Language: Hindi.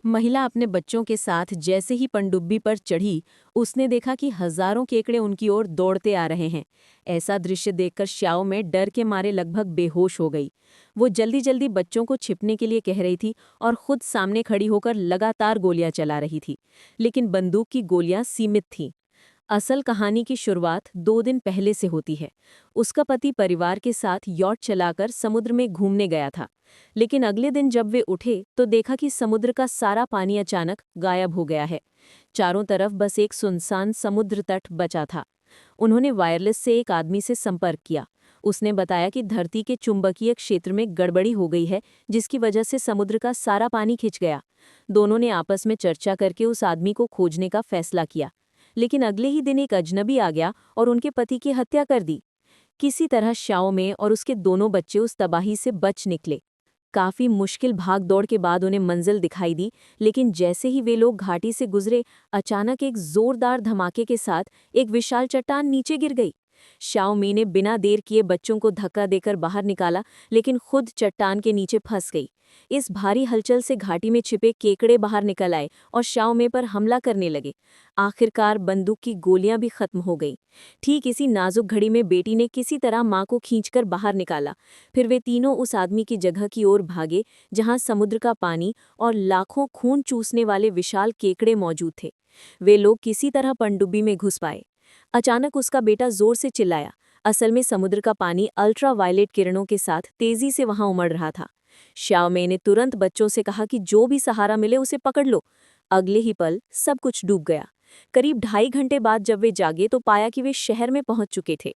महिला अपने बच्चों के साथ जैसे ही पनडुब्बी पर चढ़ी, उसने देखा कि हजारों केकड़े उनकी ओर दौड़ते आ रहे हैं। ऐसा दृश्य देखकर श्याओ में डर के मारे लगभग बेहोश हो गई। वो जल्दी जल्दी बच्चों को छिपने के लिए कह रही थी और खुद सामने खड़ी होकर लगातार गोलियां चला रही थी, लेकिन बंदूक की गोलियां सीमित थीं। असल कहानी की शुरुआत 2 दिन पहले से होती है। उसका पति परिवार के साथ यॉट चलाकर समुद्र में घूमने गया था, लेकिन अगले दिन जब वे उठे तो देखा कि समुद्र का सारा पानी अचानक गायब हो गया है। चारों तरफ बस एक सुनसान समुद्र तट बचा था। उन्होंने वायरलेस से एक आदमी से संपर्क किया। उसने बताया कि धरती के चुंबकीय क्षेत्र में गड़बड़ी हो गई है, जिसकी वजह से समुद्र का सारा पानी खिंच गया। दोनों ने आपस में चर्चा करके उस आदमी को खोजने का फैसला किया, लेकिन अगले ही दिन एक अजनबी आ गया और उनके पति की हत्या कर दी। किसी तरह श्याओ में और उसके दोनों बच्चे उस तबाही से बच निकले। काफी मुश्किल भाग दौड़ के बाद उन्हें मंजिल दिखाई दी, लेकिन जैसे ही वे लोग घाटी से गुजरे, अचानक एक जोरदार धमाके के साथ एक विशाल चट्टान नीचे गिर गई। श्याओ मी ने बिना देर किए बच्चों को धक्का देकर बाहर निकाला, लेकिन खुद चट्टान के नीचे फंस गई। इस भारी हलचल से घाटी में छिपे केकड़े बाहर निकल आए और श्याओ मे पर हमला करने लगे। आखिरकार बंदूक की गोलियां भी खत्म हो गईं। ठीक इसी नाजुक घड़ी में बेटी ने किसी तरह मां को खींचकर बाहर निकाला। फिर वे तीनों उस आदमी की जगह की ओर भागे जहां समुद्र का पानी और लाखों खून चूसने वाले विशाल केकड़े मौजूद थे। वे लोग किसी तरह पनडुब्बी में घुस पाए। अचानक उसका बेटा जोर से चिल्लाया। असल में समुद्र का पानी अल्ट्रा वायलेट किरणों के साथ तेजी से वहां उमड़ रहा था। श्याओ मे ने तुरंत बच्चों से कहा कि जो भी सहारा मिले उसे पकड़ लो। अगले ही पल सब कुछ डूब गया। करीब 2.5 घंटे बाद जब वे जागे तो पाया कि वे शहर में पहुंच चुके थे।